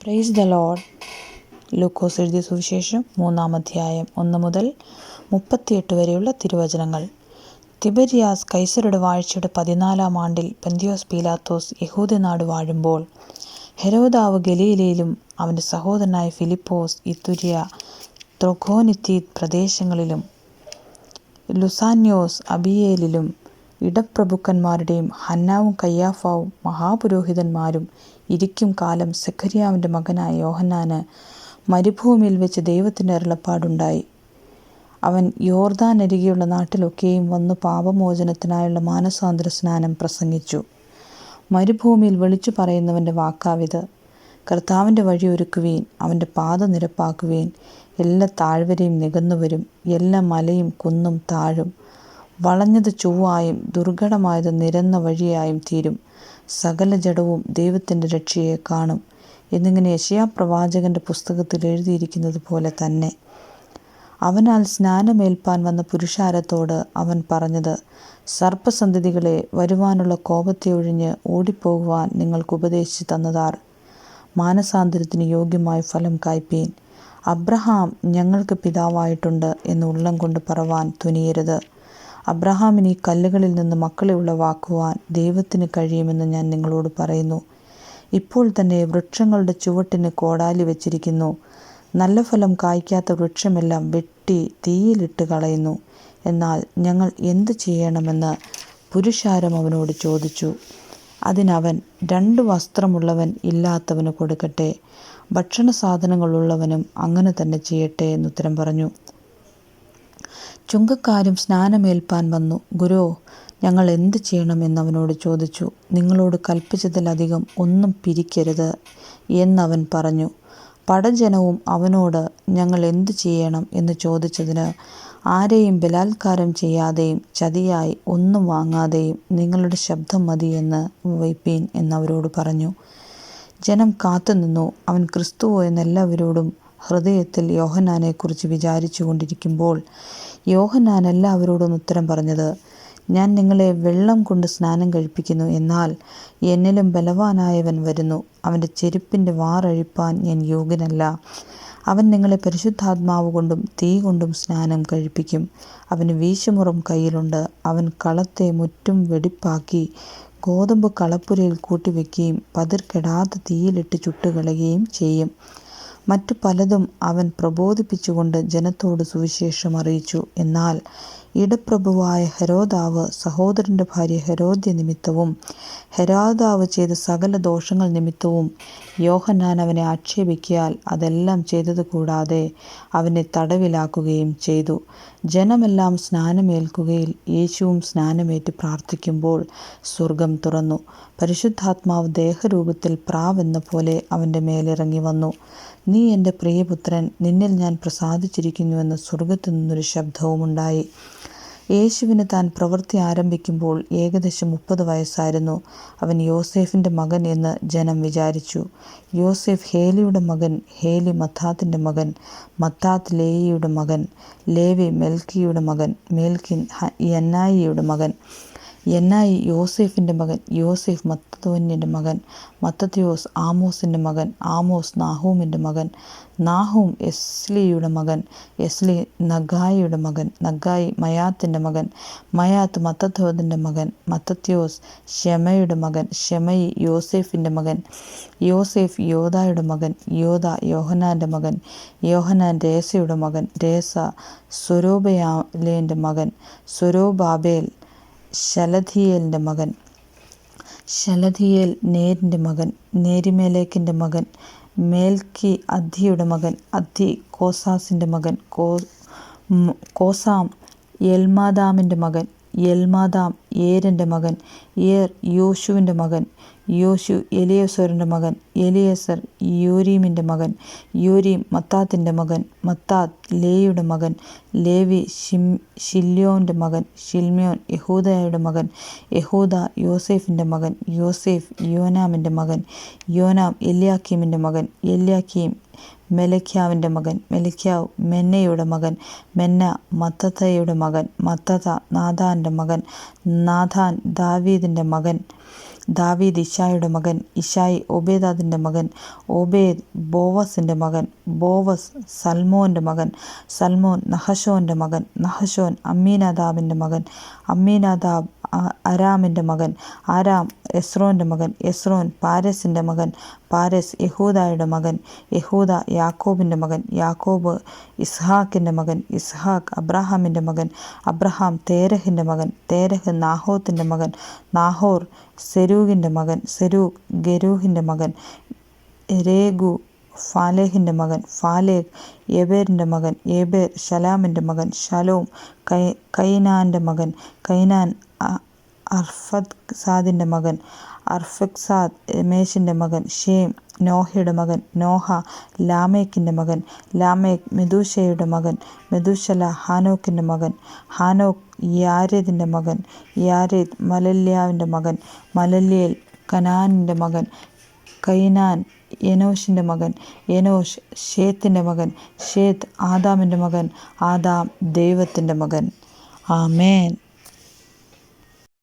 Praise the Lord. ലൂക്കോസ് എഴുതിയ സുവിശേഷം 3-ാം അധ്യായം 1 മുതൽ 38 വരെയുള്ള തിരുവചനങ്ങൾ. തിബരിയാസ് കൈസരുടെ വാഴ്ചയുടെ 14-ാം ആണ്ടിൽ പന്തിയോസ് പീലാത്തോസ് യഹൂദനാട് വാഴുമ്പോൾ, ഹെരോദാവ് ഗലീലയിലും അവൻ്റെ സഹോദരനായ ഫിലിപ്പോസ് ഇതുര്യ ത്രഖോനിത്തീൻ പ്രദേശങ്ങളിലും ലുസാന്യോസ് അബിയേലിലും ഇടപ്രഭുക്കന്മാരുടെയും ഹന്നാവും കയ്യാഫാവും മഹാപുരോഹിതന്മാരും ഇരിക്കും കാലം സെഖര്യാവിൻ്റെ മകനായ യോഹന്നാന് മരുഭൂമിയിൽ വെച്ച് ദൈവത്തിൻ്റെ അരുളപ്പാടുണ്ടായി. അവൻ യോർദാനരികെയുള്ള നാട്ടിലൊക്കെയും വന്നു പാപമോചനത്തിനായുള്ള മാനസാന്തര സ്നാനം പ്രസംഗിച്ചു. മരുഭൂമിയിൽ വിളിച്ചു പറയുന്നവൻ്റെ വാക്കാവിത്: കർത്താവിൻ്റെ വഴി ഒരുക്കുവീൻ, അവൻ്റെ പാത നിരപ്പാക്കുവീൻ. എല്ലാ താഴ്വരയും നികന്നുവരും, എല്ലാ മലയും കുന്നും താഴും. വളഞ്ഞത് ചൊവ്വായും ദുർഘടമായത് നിരന്ന വഴിയായും തീരും. സകല ജഡവും ദൈവത്തിൻ്റെ രക്ഷയെ കാണും എന്നിങ്ങനെ യെശയ്യാപ്രവാചകൻ്റെ പുസ്തകത്തിൽ എഴുതിയിരിക്കുന്നത് പോലെ തന്നെ. അവനാൽ സ്നാനമേൽപ്പാൻ വന്ന പുരുഷാരത്തോട് അവൻ പറഞ്ഞത്: സർപ്പസന്തതികളെ, വരുവാനുള്ള കോപത്തെ ഒഴിഞ്ഞ് ഓടിപ്പോകുവാൻ നിങ്ങൾക്ക് ഉപദേശിച്ചു തന്നതാർ? മാനസാന്തരത്തിന് യോഗ്യമായ ഫലം കായ്പീൻ. അബ്രഹാം ഞങ്ങൾക്ക് പിതാവായിട്ടുണ്ട് എന്ന് ഉള്ളം കൊണ്ട് പറവാൻ തുനിയരുത്. അബ്രഹാമിന് ഈ കല്ലുകളിൽ നിന്ന് മക്കളെ ഉളവാക്കുവാൻ ദൈവത്തിന് കഴിയുമെന്ന് ഞാൻ നിങ്ങളോട് പറയുന്നു. ഇപ്പോൾ തന്നെ വൃക്ഷങ്ങളുടെ ചുവട്ടിന് കോടാലി വച്ചിരിക്കുന്നു. നല്ല ഫലം കായ്ക്കാത്ത വൃക്ഷമെല്ലാം വെട്ടി തീയിലിട്ട് കളയുന്നു. എന്നാൽ ഞങ്ങൾ എന്ത് ചെയ്യണമെന്ന് പുരുഷാരം അവനോട് ചോദിച്ചു. അതിനവൻ: 2 വസ്ത്രമുള്ളവൻ ഇല്ലാത്തവന് കൊടുക്കട്ടെ, ഭക്ഷണ സാധനങ്ങളുള്ളവനും അങ്ങനെ തന്നെ ചെയ്യട്ടെ എന്നുത്തരം പറഞ്ഞു. ചുങ്കക്കാരും സ്നാനമേൽപ്പാൻ വന്നു. ഗുരോ, ഞങ്ങൾ എന്ത് ചെയ്യണം എന്നവനോട് ചോദിച്ചു. നിങ്ങളോട് കൽപ്പിച്ചതിലധികം ഒന്നും പിരിക്കരുത് എന്നവൻ പറഞ്ഞു. പടജനവും അവനോട് ഞങ്ങൾ എന്തു ചെയ്യണം എന്ന് ചോദിച്ചതിന്, ആരെയും ബലാത്കാരം ചെയ്യാതെയും ചതിയായി ഒന്നും വാങ്ങാതെയും നിങ്ങളുടെ ശബ്ദം മതി എന്ന് വയ്പ്പീൻ എന്നവരോട് പറഞ്ഞു. ജനം കാത്തുനിന്നു. അവൻ ക്രിസ്തുവോ എന്നെല്ലാവരോടും ഹൃദയത്തിൽ യോഹന്നാനെക്കുറിച്ച് വിചാരിച്ചു കൊണ്ടിരിക്കുമ്പോൾ, യോഹന്നാൻ എല്ലാവരോടും ഉത്തരം പറഞ്ഞത്: ഞാൻ നിങ്ങളെ വെള്ളം കൊണ്ട് സ്നാനം കഴിപ്പിക്കുന്നു, എന്നാൽ എന്നിലും ബലവാനായവൻ വരുന്നു. അവൻ്റെ ചെരുപ്പിൻ്റെ വാറഴിപ്പാൻ ഞാൻ യോഗ്യനല്ല. അവൻ നിങ്ങളെ പരിശുദ്ധാത്മാവ് കൊണ്ടും തീ കൊണ്ടും സ്നാനം കഴിപ്പിക്കും. അവന് വീശുമുറം കയ്യിലുണ്ട്. അവൻ കളത്തെ മുറ്റും വെടിപ്പാക്കി ഗോതമ്പ് കളപ്പുരയിൽ കൂട്ടിവെക്കുകയും പതിർക്കെടാത്ത തീയിലിട്ട് ചുട്ടുകളയുകയും ചെയ്യും. മറ്റു പലതും അവൻ പ്രബോധിപ്പിച്ചുകൊണ്ട് ജനത്തോട് സുവിശേഷം അറിയിച്ചു. എന്നാൽ ഇടപ്രഭുവായ ഹെരോദാവ് സഹോദരൻ്റെ ഭാര്യ ഹെരോദ്യ നിമിത്തവും ഹെരോദാവ് ചെയ്ത സകല ദോഷങ്ങൾ നിമിത്തവും യോഹന്നാൻ അവനെ ആക്ഷേപിക്കയാൽ അതെല്ലാം ചെയ്തത് കൂടാതെ അവനെ തടവിലാക്കുകയും ചെയ്തു. ജനമെല്ലാം സ്നാനമേൽക്കുകയിൽ യേശുവും സ്നാനമേറ്റ് പ്രാർത്ഥിക്കുമ്പോൾ സ്വർഗം തുറന്നു. പരിശുദ്ധാത്മാവ് ദേഹരൂപത്തിൽ പ്രാവെന്ന പോലെ അവൻ്റെ മേലിറങ്ങി വന്നു. നീ എൻ്റെ പ്രിയപുത്രൻ, നിന്നിൽ ഞാൻ പ്രസാദിച്ചിരിക്കുന്നുവെന്ന് സ്വർഗത്തു നിന്നൊരു ശബ്ദവുമുണ്ടായി. യേശുവിന് താൻ പ്രവൃത്തി ആരംഭിക്കുമ്പോൾ ഏകദേശം 30 വയസ്സായിരുന്നു. അവൻ യോസേഫിൻ്റെ മകൻ എന്ന് ജനം വിചാരിച്ചു. യോസേഫ് ഹേലിയുടെ മകൻ, ഹേലി മത്താത്തിൻ്റെ മകൻ, മത്താത്ത് ലേയിയുടെ മകൻ, ലേവി മെൽക്കിയുടെ മകൻ, മെൽക്കി യന്നായിയുടെ മകൻ, യന്നായി യോസേഫിൻ്റെ മകൻ, യോസേഫ് മത്തഥോന്യൻ്റെ മകൻ, മത്തഥ്യോസ് ആമോസിൻ്റെ മകൻ, ആമോസ് നാഹൂമിൻ്റെ മകൻ, നാഹൂം എസ്ലിയുടെ മകൻ, എസ്ലി നഗായിയുടെ മകൻ, നഗായി മയാത്തിൻ്റെ മകൻ, മയാത്ത് മത്തഥോദിൻ്റെ മകൻ, മത്തഥ്യോസ് ശെമയുടെ മകൻ, ശെമയി യോസേഫിൻ്റെ മകൻ, യോസേഫ് യോദായുടെ മകൻ, യോദ യോഹന്നാൻ്റെ മകൻ, യോഹന്നാൻ രേസയുടെ മകൻ, രേസ സൊരൊബാബേലിൻ്റെ മകൻ, സൊരൊബാബേൽ ശലഥിയേലിൻ്റെ മകൻ, ശലഥിയേൽ നേരിൻ്റെ മകൻ, നേരിമേലേക്കിൻ്റെ മകൻ, മേൽക്കി അദ്ദിയുടെ മകൻ, അദ്ദി കോസാസിൻ്റെ മകൻ, കോസാം എൽമാദാമിൻ്റെ മകൻ, എൽമാദാം ഏരൻ്റെ മകൻ, ഏർ യോശുവിൻ്റെ മകൻ, യോശു എലിയേസറിൻ്റെ മകൻ, എലിയേസർ യോരീമിൻ്റെ മകൻ, യോരീം മത്താത്തിൻ്റെ മകൻ, മത്താത്ത് ലേയിയുടെ മകൻ, ലേവി ശില്യോൻ്റെ മകൻ, ശില്മ്യോൻ യഹൂദയുടെ മകൻ, യഹൂദ യോസേഫിൻ്റെ മകൻ, യോസേഫ് യോനാമിൻ്റെ മകൻ, യോനാം എല്യാക്കീമിൻ്റെ മകൻ, എല്യാക്കീം മെലഖ്യാവിൻ്റെ മകൻ, മെലഖ്യാവ് മെന്നയുടെ മകൻ, മെന്ന മത്തഥയുടെ മകൻ, മത്തഥ നാഥാൻ്റെ മകൻ, നാഥാൻ ദാവീദിൻ്റെ മകൻ, ദാവീദ് ഇശായിയുടെ മകൻ, ഇശായി ഓബേദാദിൻ്റെ മകൻ, ഓബേദ് ബോവസിൻ്റെ മകൻ, ബോവസ് സൽമോൻ്റെ മകൻ, സൽമോൻ നഹശോൻ്റെ മകൻ, നഹശോൻ അമ്മീനാദാബിൻ്റെ മകൻ, അമ്മീനാദാബ് അരാമിൻ്റെ മകൻ, ആരാം എസ്രോൻ്റെ മകൻ, എസ്രോൻ പാരസിൻ്റെ മകൻ, പാരസ് യഹൂദായുടെ മകൻ, യഹൂദ യാക്കോബിൻ്റെ മകൻ, യാക്കോബ് ഇസ്ഹാക്കിൻ്റെ മകൻ, ഇസ്ഹാക്ക് അബ്രാഹാമിൻ്റെ മകൻ, അബ്രഹാം തേരഹിൻ്റെ മകൻ, തേരഹ് നാഹോത്തിൻ്റെ മകൻ, നാഹോർ സെരൂഗിൻ്റെ മകൻ, സെരൂഗ് ഗെരൂഹിൻ്റെ മകൻ, രേഗു ഫാലേഹിൻ്റെ മകൻ, ഫാലേഗ് യെബേരിൻ്റെ മകൻ, യെബേർ ശലാമിൻ്റെ മകൻ, ശലോം കൈനാൻ്റെ മകൻ, കൈനാൻ അർഫക്സാദിൻ്റെ മകൻ, അർഫക്സാദ് രമേശിൻ്റെ മകൻ, ഷേം നോഹയുടെ മകൻ, നോഹ ലാമേക്കിൻ്റെ മകൻ, ലാമേക്ക് മെദൂശയുടെ മകൻ, മെദൂശല ഹാനോക്കിൻ്റെ മകൻ, ഹാനോക്ക് യാരേദിൻ്റെ മകൻ, യാരേദ് മലല്യാവിൻ്റെ മകൻ, മലല്യേൽ കനാനിൻ്റെ മകൻ, കൈനാൻ എനോഷിൻ്റെ മകൻ, എനോഷ് ഷേത്തിൻ്റെ മകൻ, ഷേത്ത് ആദാമിൻ്റെ മകൻ, ആദാം ദൈവത്തിൻ്റെ മകൻ. ആമേൻ.